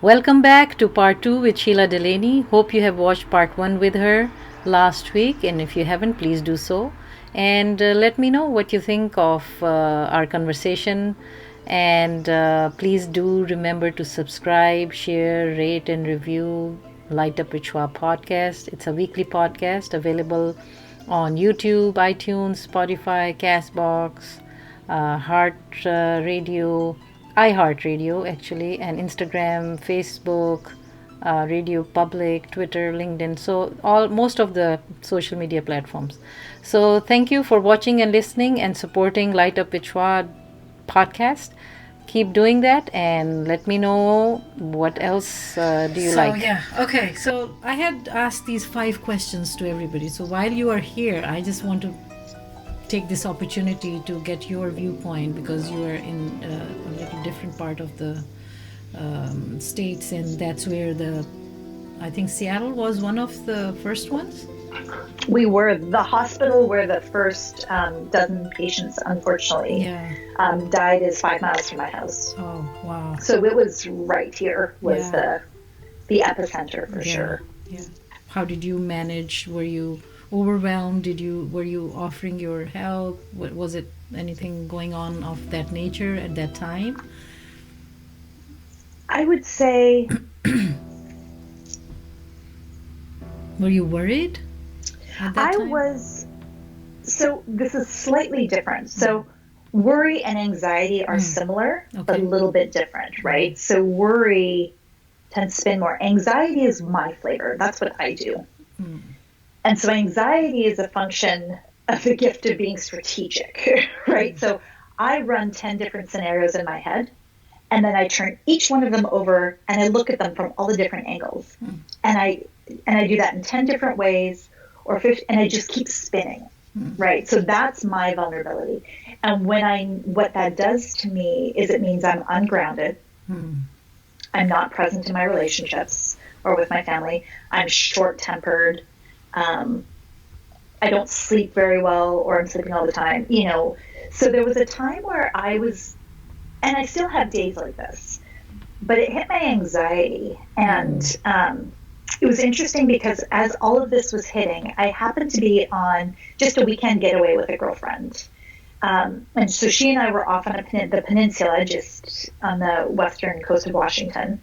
Welcome back to part 2 with Sheila Delaney. Hope you have watched part 1 with her last week, and if you haven't, please do so. And let me know what you think of our conversation. And please do remember to subscribe, share, rate, and review Light Up with Schwab podcast. It's a weekly podcast available on YouTube, iTunes, Spotify, Castbox, Heart Radio, iHeartRadio actually, and Instagram, Facebook, Radio Public, Twitter, LinkedIn. So all most of the social media platforms. So thank you for watching and listening and supporting Light Up with Schwab podcast. Keep doing that and let me know what else do you like. Okay. So I had asked these 5 questions to everybody. So while you are here, I just want to take this opportunity to get your viewpoint because you are in a little different part of the states, and that's where I think Seattle was one of the first ones. We were the hospital where the first dozen patients, unfortunately, died is 5 miles from my house. Oh, wow. So it was right here was the epicenter for sure. Yeah. How did you manage? Were you overwhelmed? Were you offering your help? Was it anything going on of that nature at that time? I would say. Were you worried? I was. So this is slightly different. So worry and anxiety are similar, but a little bit different, right? So worry tends to spin more. Anxiety is my flavor. That's what I do. And so anxiety is a function of the gift of being strategic, right? So I run 10 different scenarios in my head, and then I turn each one of them over and I look at them from all the different angles. And I do that in 10 different ways or 50, and I just keep spinning, right? So that's my vulnerability. And what that does to me is it means I'm ungrounded. I'm not present in my relationships or with my family. I'm short-tempered. I don't sleep very well, or I'm sleeping all the time, So there was a time where I was, and I still have days like this, but it hit my anxiety. And it was interesting because as all of this was hitting, I happened to be on just a weekend getaway with a girlfriend. And so she and I were off on the peninsula, just on the western coast of Washington.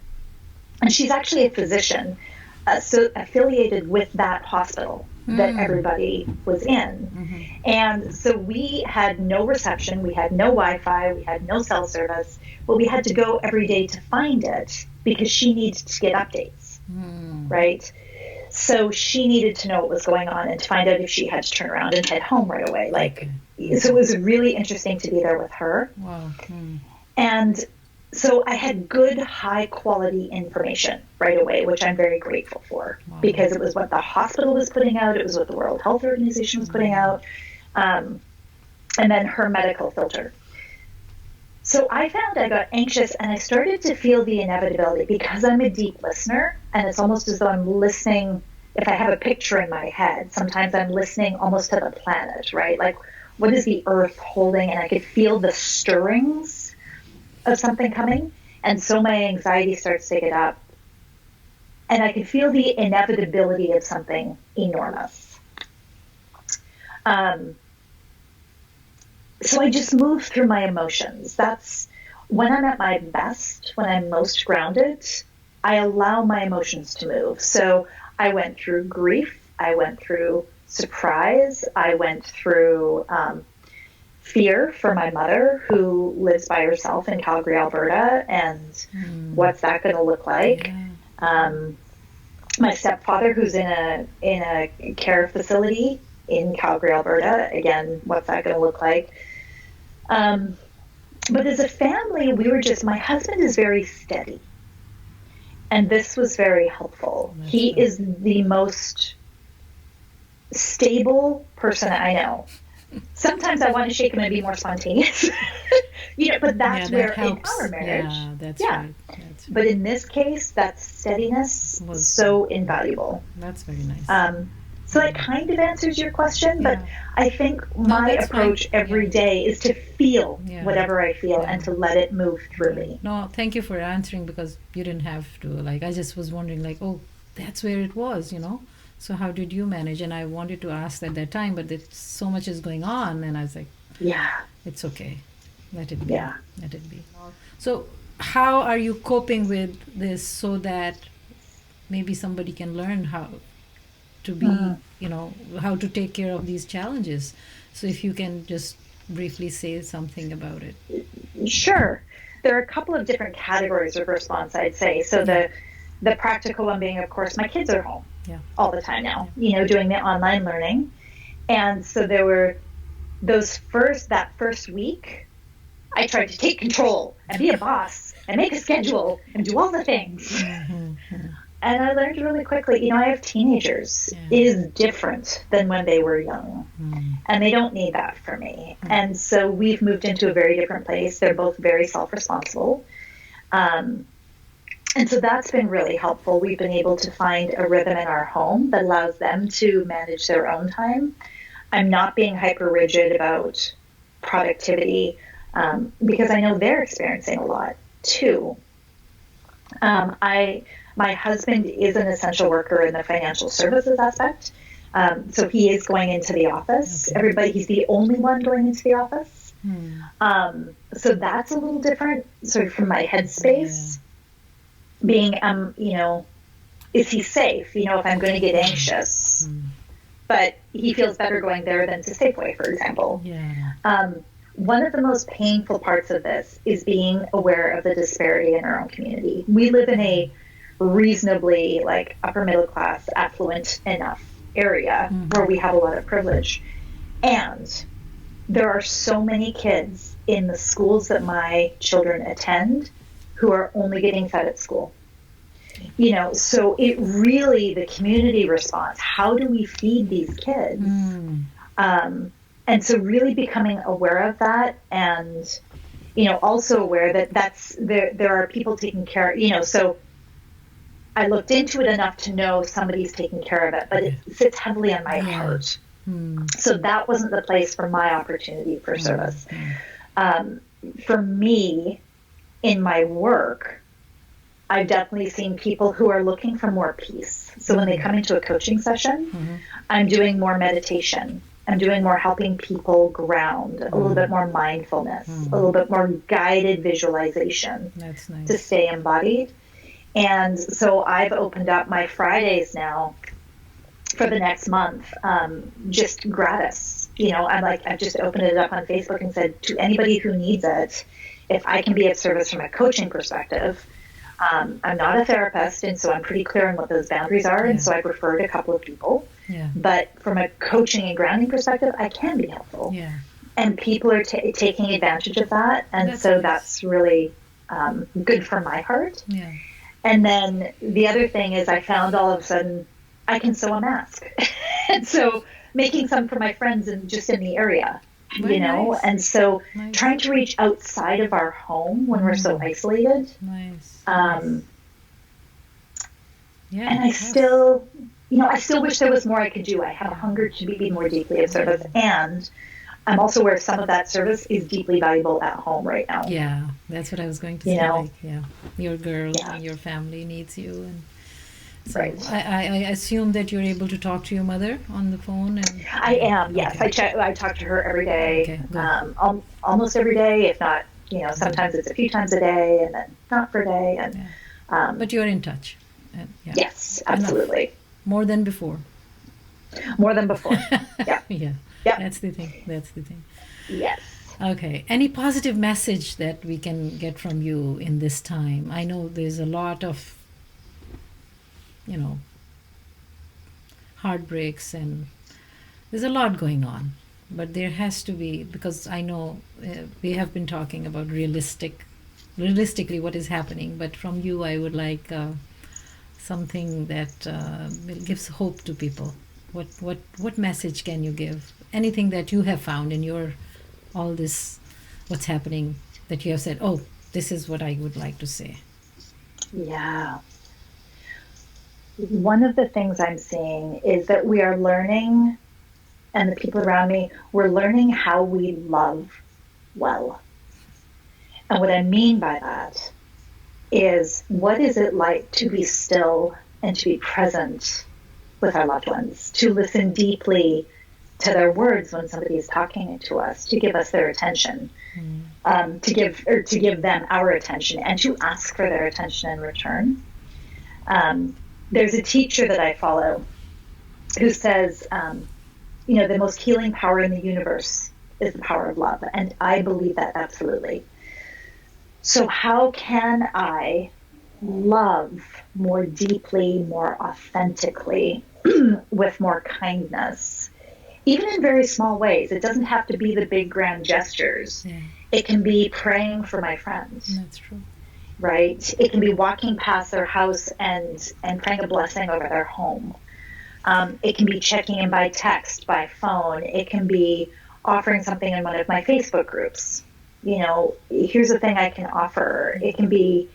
And she's actually a physician, so affiliated with that hospital that everybody was in. And so we had no reception, we had no Wi-Fi, we had no cell service, but we had to go every day to find it because she needed to get updates, right? So she needed to know what was going on and to find out if she had to turn around and head home right away. So it was really interesting to be there with her. Wow. And so I had good, high-quality information right away, which I'm very grateful for because it was what the hospital was putting out. It was what the World Health Organization was putting out. And then her medical filter. So I found I got anxious and I started to feel the inevitability because I'm a deep listener, and it's almost as though I'm listening. If I have a picture in my head, sometimes I'm listening almost to the planet, right? Like, what is the earth holding? And I could feel the stirrings of something coming. And so my anxiety starts to get up. And I could feel the inevitability of something enormous. So I just move through my emotions. That's when I'm at my best, when I'm most grounded, I allow my emotions to move. So I went through grief. I went through surprise. I went through fear for my mother, who lives by herself in Calgary, Alberta, and what's that going to look like? My stepfather, who's in a care facility in Calgary, Alberta. Again, what's that going to look like? But as a family, my husband is very steady. And this was very helpful. He is the most stable person I know. Sometimes I want to shake him and be more spontaneous, but that's where in our marriage, right. But in this case, that steadiness was so invaluable. That's very nice. So that kind of answers your question, but Yeah. I think No, my that's fine. approach every day is to feel Yeah. whatever I feel Yeah. and to let it move through me. No, thank you for answering, because you didn't have to. Like, I just was wondering, like, oh, that's where it was, you know? So how did you manage? And I wanted to ask at that time, but so much is going on, and I was like, Yeah, it's okay. Let it be. yeah. Let it be. So how are you coping with this so that maybe somebody can learn how to be, you know, how to take care of these challenges? So if you can just briefly say something about it. Sure. There are a couple of different categories of response, I'd say. So the practical one being, of course, my kids are home Yeah. all the time now, you know, doing the online learning. And so there were that first week, I tried to take control and be a boss and make a schedule and do all the things. And I learned really quickly, you know, I have teenagers. Yeah. It is different than when they were young. And they don't need that from me. And so we've moved into a very different place. They're both very self-responsible. And so that's been really helpful. We've been able to find a rhythm in our home that allows them to manage their own time. I'm not being hyper rigid about productivity because I know they're experiencing a lot too. My husband is an essential worker in the financial services aspect. So he is going into the office. Okay. He's the only one going into the office. So that's a little different, sort of from my headspace. Being, you know, is he safe? You know, if I'm going to get anxious. But he feels better going there than to Safeway, for example. Yeah. One of the most painful parts of this is being aware of the disparity in our own community. We live in a reasonably, like, upper middle class, affluent enough area where we have a lot of privilege. And there are so many kids in the schools that my children attend who are only getting fed at school. You know, so it really, the community response, how do we feed these kids? And so really becoming aware of that, and, you know, also aware that there are people taking care, you know, so I looked into it enough to know somebody's taking care of it, but it sits heavily on my heart. So that wasn't the place for my opportunity for service. For me, in my work, I've definitely seen people who are looking for more peace. So when they come into a coaching session, I'm doing more meditation. I'm doing more helping people ground, a little bit more mindfulness, a little bit more guided visualization. That's nice. To stay embodied. And so I've opened up my Fridays now for the next month, just gratis. You know, I've just opened it up on Facebook and said to anybody who needs it, if I can be of service from a coaching perspective. I'm not a therapist, and so I'm pretty clear on what those boundaries are, and so I've referred a couple of people. But from a coaching and grounding perspective, I can be helpful. And people are taking advantage of that, and that's really good for my heart. And then the other thing is I found all of a sudden I can sew a mask. And so making some for my friends and just in the area, Very you know, nice. and so Nice. trying to reach outside of our home when we're so isolated. Nice. And I still, you know, I still wish there was more I could do. I have a hunger to be more deeply of service. And I'm also aware some of that service is deeply valuable at home right now. Yeah, that's what I was going to You say. know? Like, yeah, your girl Yeah. and your family needs you, and so Right. I assume that you're able to talk to your mother on the phone. And I am, yes. Okay. I talk to her every day, Okay, good. almost every day, if not, you know, sometimes it's a few times a day and then not for a day. And But you're in touch. And, yeah. yes, absolutely. More than before. More than before. Yeah. Yeah. Yeah. That's the thing. That's the thing. Yes. Okay. Any positive message that we can get from you in this time? I know there's a lot of, you know, heartbreaks, and there's a lot going on. But there has to be, because I know we have been talking about realistically what is happening. But from you, I would like something that gives hope to people. What message can you give? Anything that you have found in your all this, what's happening, that you have said, oh, this is what I would like to say. Yeah. one of the things I'm seeing is that we are learning, and the people around me, we're learning how we love well. And what I mean by that is, what is it like to be still and to be present with our loved ones, to listen deeply to their words when somebody is talking to us, to give us their attention, to give them our attention, and to ask for their attention in return. There's a teacher that I follow who says, the most healing power in the universe is the power of love, and I believe that absolutely. So how can I love more deeply, more authentically, with more kindness, even in very small ways? It doesn't have to be the big grand gestures. Yeah. It can be praying for my friends. That's true. Right? It can be walking past their house and praying a blessing over their home. It can be checking in by text, by phone. It can be offering something in one of my Facebook groups. Here's the thing I can offer. It can be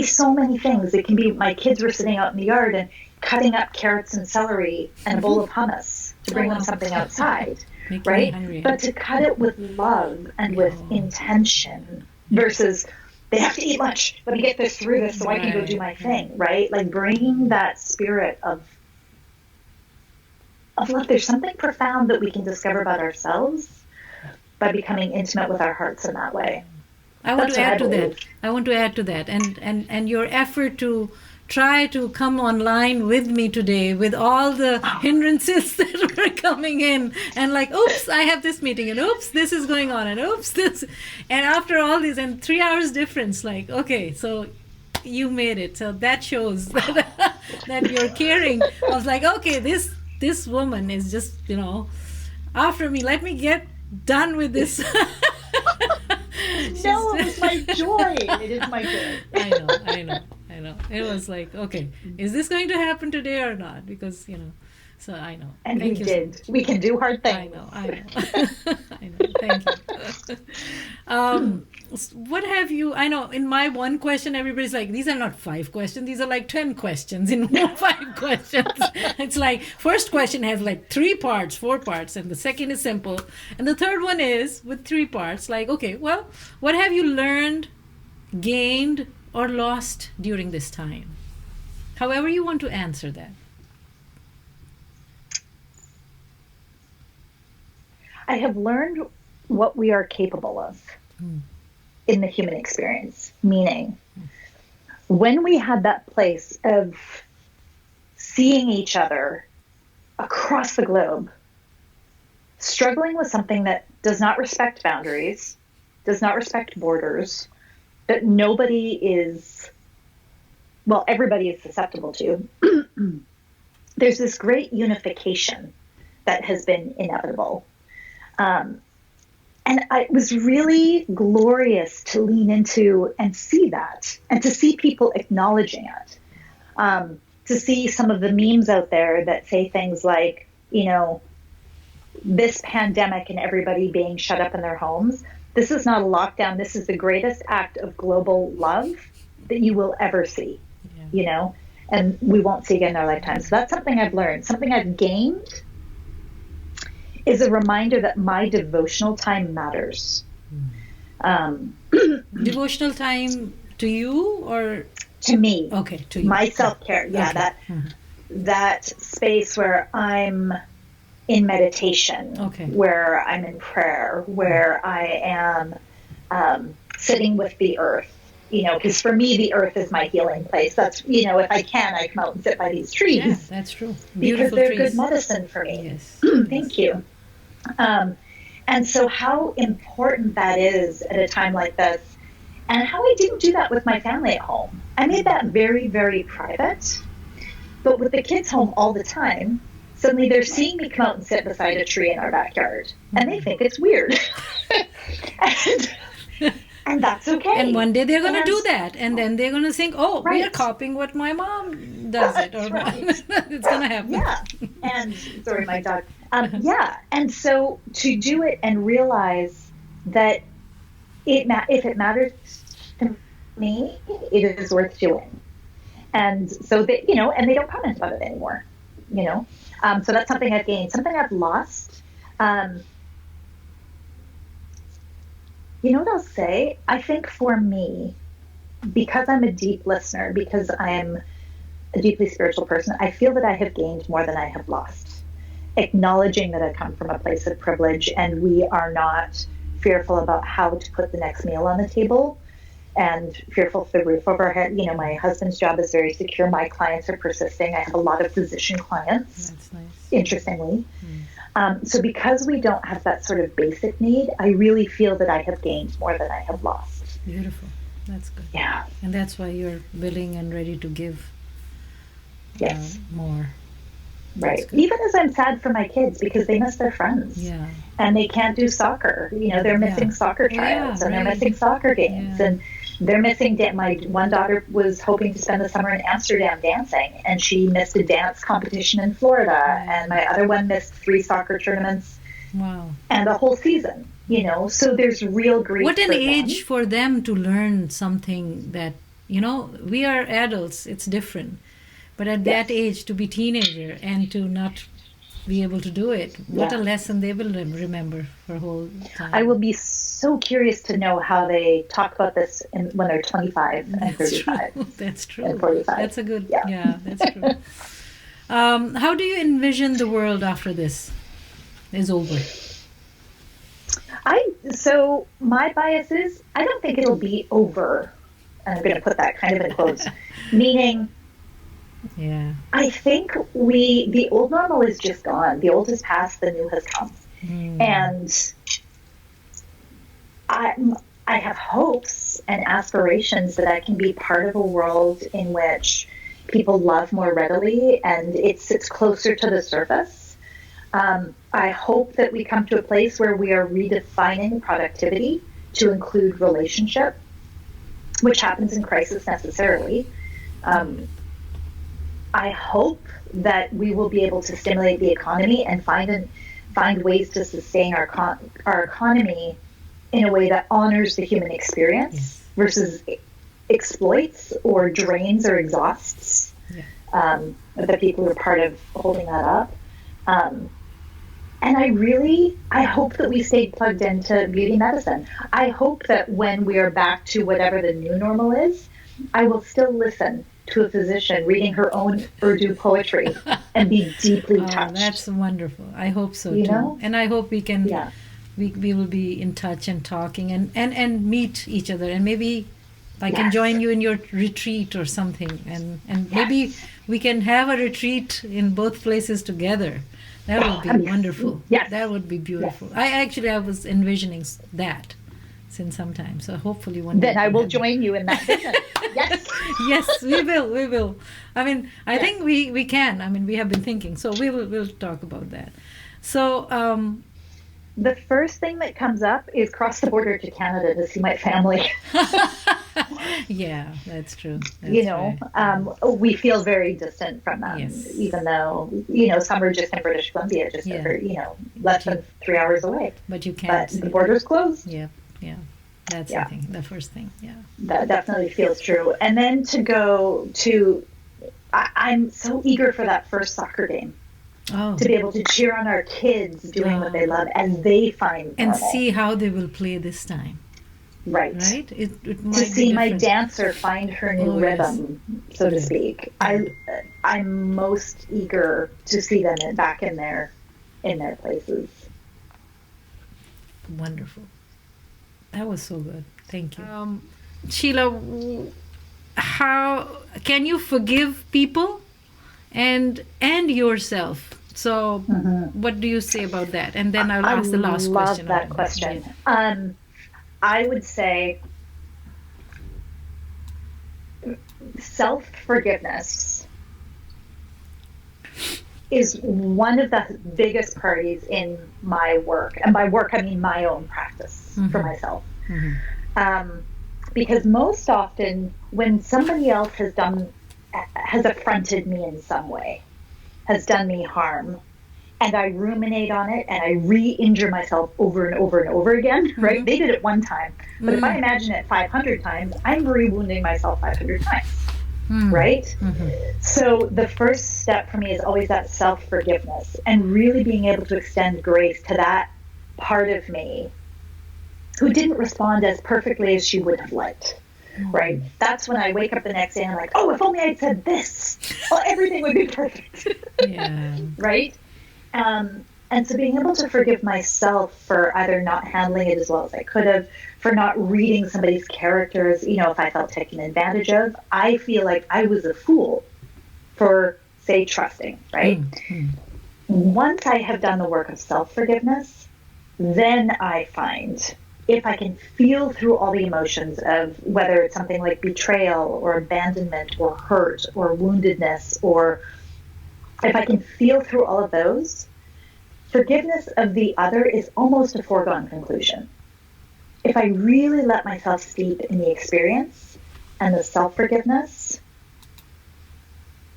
so many things. It can be, my kids were sitting out in the yard and cutting up carrots and celery and a bowl of hummus to bring them something outside, right? But to cut it with love and with intention versus, they have to eat lunch. Let me get this through this so I can go do my thing, right? Like bringing that spirit of love. There's something profound that we can discover about ourselves by becoming intimate with our hearts in that way. I want to add to that. And your effort to try to come online with me today with all the hindrances that were coming in, and like, oops, I have this meeting, and oops, this is going on, and oops, this, and after all this, and 3 hours difference, like, okay, so you made it. So that shows that you're caring. I was like, okay, this woman is just, after me. Let me get done with this. No, it was my joy. It is my joy. I know. It was like, okay, is this going to happen today or not? Because, so I know. And we did. We can do hard things. I know. I know. Thank you. What have you, I know in my one question, everybody's like, these are not 5 questions. These are like 10 questions in 5 questions. It's like, first question has like 3 parts, 4 parts, and the second is simple. And the third one is with 3 parts, like, okay, well, what have you learned, gained, or lost during this time? However you want to answer that. I have learned what we are capable of in the human experience. Meaning, when we had that place of seeing each other across the globe, struggling with something that does not respect boundaries, does not respect borders, that nobody is, well, everybody is susceptible to, there's this great unification that has been inevitable. And it was really glorious to lean into and see that, and to see people acknowledging it. To see some of the memes out there that say things like, this pandemic and everybody being shut up in their homes, this is not a lockdown. This is the greatest act of global love that you will ever see, and we won't see again in our lifetime. So that's something I've learned. Something I've gained is a reminder that my devotional time matters. Devotional time to you or? To me. Okay, to you. My self-care, yeah, okay. That space where I'm in meditation, where I'm in prayer, where I am sitting with the earth, because for me, the earth is my healing place. That's, if I can, I come out and sit by these trees. Yeah, that's true. Beautiful because they're trees. Good medicine for me. Yes. Thank you. And so how important that is at a time like this, and how I didn't do that with my family at home. I made that very, very private, but with the kids home all the time, suddenly they're seeing me come out and sit beside a tree in our backyard, and they think it's weird. and that's okay. And one day they're going to do that, and then they're going to think, oh, we're copying what my mom does it. Or it's going to happen. Yeah. And, sorry, my dog. Yeah. And so to do it and realize that if it matters to me, it is worth doing. And so they, and they don't comment about it anymore, so that's something I've gained. Something I've lost. You know what I'll say? I think for me, because I'm a deep listener, because I'm a deeply spiritual person, I feel that I have gained more than I have lost. Acknowledging that I come from a place of privilege and we are not fearful about how to put the next meal on the table and fearful for the roof over our head. My husband's job is very secure. My clients are persisting. I have a lot of physician clients. That's nice. Interestingly. So because we don't have that sort of basic need, I really feel that I have gained more than I have lost. Beautiful. That's good. Yeah. And that's why you're willing and ready to give Yes. More. Right. Even as I'm sad for my kids because they miss their friends. Yeah. And they can't do soccer. They're missing soccer tryouts and they're missing soccer games. And they're missing my one daughter was hoping to spend the summer in Amsterdam dancing, and she missed a dance competition in Florida. And my other one missed 3 soccer tournaments. Wow. And a whole season, so there's real grief. What an for age them. for them to learn something that, we are adults, it's different. But at that age, to be teenager and to not be able to do it, what a lesson they will remember for a whole time. I will be so curious to know how they talk about this when they're 25 and 35. True. That's true. And 45. That's a good, that's true. How do you envision the world after this is over? So my bias is, I don't think it'll be over. And I'm going to put that kind of in quotes, meaning, I think the old normal is just gone. The old has passed, the new has come. And I have hopes and aspirations that I can be part of a world in which people love more readily and it sits closer to the surface. I hope that we come to a place where we are redefining productivity to include relationship, which happens in crisis necessarily. I hope that we will be able to stimulate the economy and find ways to sustain our economy in a way that honors the human experience versus exploits or drains or exhausts the people who are part of holding that up. And I hope that we stay plugged into beauty medicine. I hope that when we are back to whatever the new normal is, I will still listen to a physician reading her own Urdu poetry and be deeply touched. That's wonderful. I hope so too. And I hope we can we will be in touch and talking and meet each other, and maybe I can join you in your retreat or something, and maybe we can have a retreat in both places together. That would be wonderful. Yes. That would be beautiful. Yes. I was envisioning that since some time. So hopefully one day. Then I will join you in that vision. Yes. Yes, we will. I mean, I think we can. I mean, we have been thinking. So we'll talk about that. So the first thing that comes up is cross the border to Canada to see my family. Yeah, that's true. That's we feel very distant from them, even though, some are just in British Columbia, just over, less than 3 hours away. But you can't. But the border's closed. Yeah. That's the thing, the first thing. Yeah. That definitely feels true. And then to go to, I'm so eager for that first soccer game. Oh. To be able to cheer on our kids doing what they love as they find normal. And see how they will play this time. Right. It might to see be my different. dancer find her new rhythm, so to speak. I'm most eager to see them back in their places. Wonderful. That was so good. Thank you. Sheila, how can you forgive people and yourself? So what do you say about that? And then I'll ask the last question. I love that question. I would say self-forgiveness is one of the biggest parties in my work. And by work, I mean my own practice for myself. Because most often when somebody else has affronted me in some way, has done me harm, and I ruminate on it and I re-injure myself over and over and over again, right? They did it one time. But if I imagine it 500 times, I'm re-wounding myself 500 times. right? So the first step for me is always that self-forgiveness and really being able to extend grace to that part of me who didn't respond as perfectly as she would have liked, right? That's when I wake up the next day and I'm like, oh, if only I'd said this, well, everything would be perfect, right? And so being able to forgive myself for either not handling it as well as I could have, for not reading somebody's characters, if I felt taken advantage of, I feel like I was a fool for, say, trusting, right? Once I have done the work of self-forgiveness, then I find if I can feel through all the emotions of whether it's something like betrayal or abandonment or hurt or woundedness, or if I can feel through all of those, forgiveness of the other is almost a foregone conclusion. If I really let myself steep in the experience and the self-forgiveness,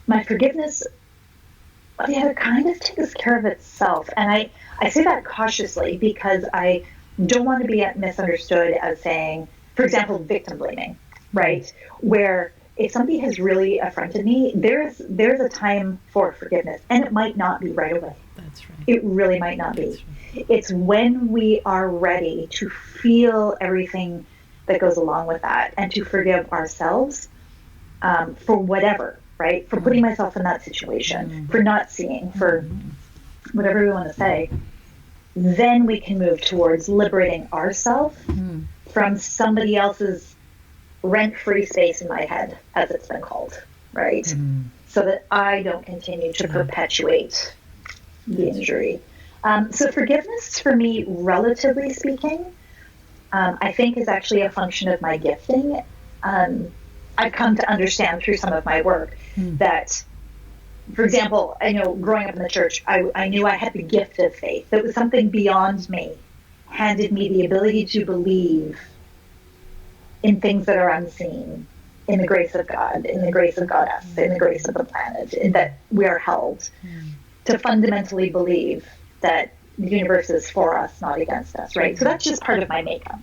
my forgiveness of the other kind of takes care of itself. And I say that cautiously because I don't want to be misunderstood as saying, for example, victim blaming, right? Where if somebody has really affronted me, there's a time for forgiveness, and it might not be right away. That's right. It really might not be. Right. It's when we are ready to feel everything that goes along with that and to forgive ourselves for whatever, right? For putting myself in that situation, for not seeing, for whatever we want to say. Then we can move towards liberating ourselves from somebody else's rent-free space in my head, as it's been called, right? So that I don't continue to perpetuate the injury. So forgiveness for me, relatively speaking, I think is actually a function of my gifting. I've come to understand through some of my work that, for example, I know growing up in the church, I knew I had the gift of faith. That was something beyond me, handed me the ability to believe in things that are unseen, in the grace of God, in the grace of Goddess, in the grace of the planet, in that we are held to fundamentally believe that the universe is for us, not against us, right? So that's just part of my makeup.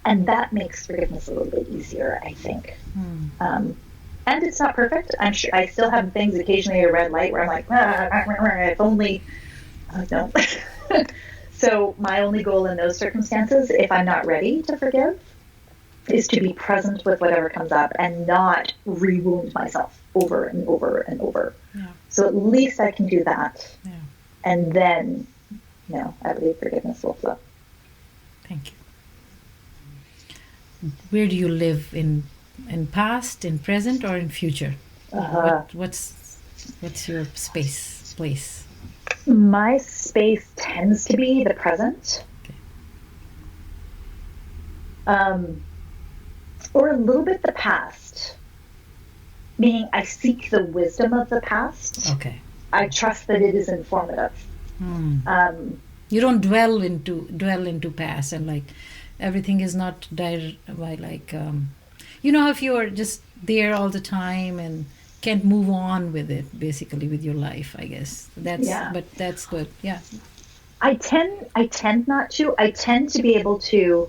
And that makes forgiveness a little bit easier, I think. And it's not perfect. I'm sure I still have things occasionally at a red light where I'm like, if only, no. So my only goal in those circumstances, if I'm not ready to forgive, is to be present with whatever comes up and not re-wound myself over and over and over. So at least I can do that. And then, I believe forgiveness will flow. Thank you. Where do you live, in past, in present, or in future? What's your place? My space tends to be the present. Or a little bit the past, meaning I seek the wisdom of the past. I trust that it is informative. You don't dwell into past and like everything is not if you're just there all the time and can't move on with it, basically with your life, I guess but that's good. I tend not to. I tend to be able to,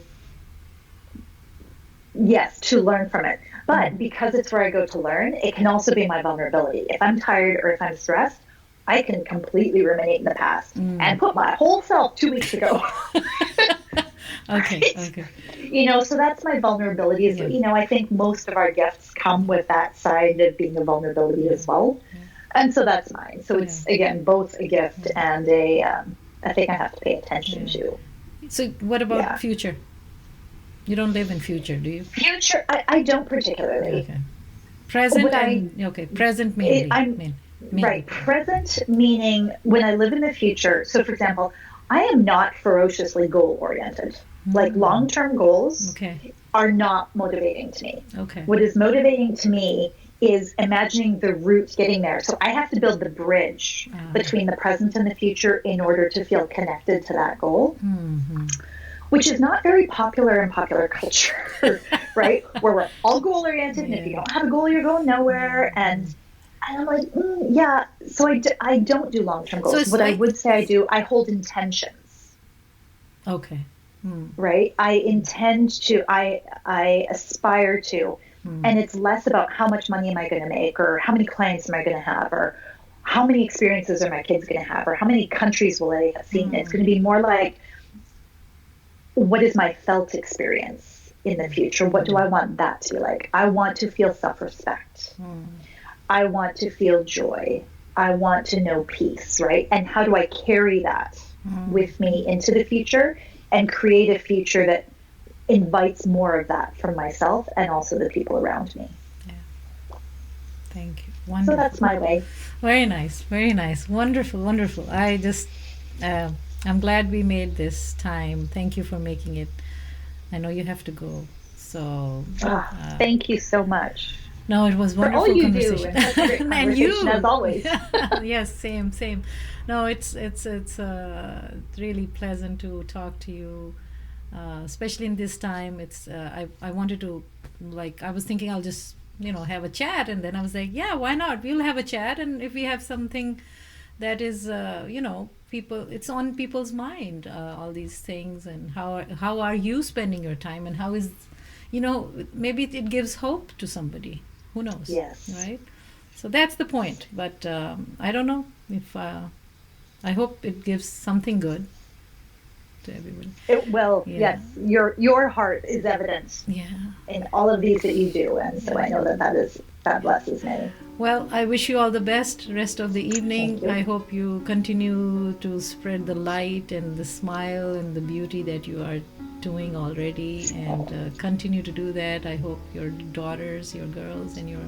to learn from it. But because it's where I go to learn, it can also be my vulnerability. If I'm tired or if I'm stressed, I can completely ruminate in the past and put my whole self 2 weeks ago. Okay. So that's my vulnerability. I think most of our gifts come with that side of being a vulnerability as well. And so that's mine. So it's, again, both a gift and a thing I have to pay attention to. So what about future? You don't live in future, do you? Future, I don't particularly. Okay. Present present mainly. Right, present meaning when I live in the future. So for example, I am not ferociously goal-oriented. Like long-term goals are not motivating to me. What is motivating to me is imagining the route getting there. So I have to build the bridge between the present and the future in order to feel connected to that goal. Which is not very popular in popular culture, right? Where we're all goal-oriented, and if you don't have a goal, you're going nowhere. And I'm like, so I don't do long-term goals. So what I would say I do, I hold intentions. Okay. Right? I intend to, I aspire to. And it's less about how much money am I going to make, or how many clients am I going to have, or how many experiences are my kids going to have, or how many countries will they have seen. It's going to be more like, what is my felt experience in the future? What do I want that to be like? I want to feel self-respect. I want to feel joy. I want to know peace, right? And how do I carry that with me into the future and create a future that invites more of that from myself and also the people around me? Yeah. Thank you. Wonderful. So that's my way. Very nice. Very nice. Wonderful. Wonderful. I just, I'm glad we made this time. Thank you for making it. I know you have to go. So thank you so much. No, it was wonderful for all you conversation. Do, and, such a great conversation, and you, as always. Yes, same. No, it's really pleasant to talk to you, especially in this time. It's I wanted to, like, I was thinking I'll just have a chat, and then I was like, yeah, why not? We'll have a chat, and if we have something that is people, it's on people's mind, all these things, and how are you spending your time, and how is maybe it gives hope to somebody. Who knows? Yes. Right? So that's the point. But I don't know if I hope it gives something good to everybody. It will. Yeah. Yes. Your heart is evident. Yeah. In all of these that you do, and so I know that blesses me. Well, I wish you all the best rest of the evening. I hope you continue to spread the light and the smile and the beauty that you are doing already, and continue to do that. I hope your daughters, your girls, and your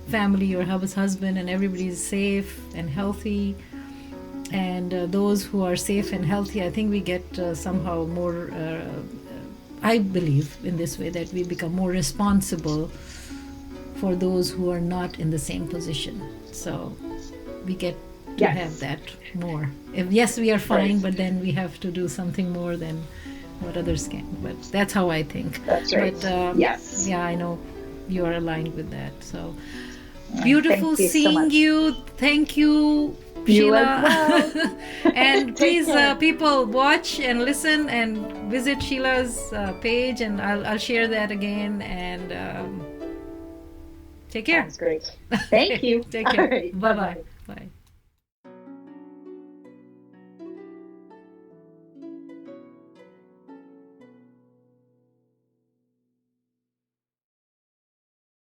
family, your husband, and everybody is safe and healthy. And those who are safe and healthy, I think we get somehow more, I believe in this way, that we become more responsible for those who are not in the same position. So we get to have that more. Yes, we are fine, but then we have to do something more than what others can. But that's how I think. That's right. But yes. Yeah, I know you are aligned with that. So beautiful you seeing you. Thank you, Sheila. Well. And please, people, watch and listen and visit Sheila's page, and I'll share that again. And take care. Sounds great. Thank you. Take care. Right. Bye-bye. Bye.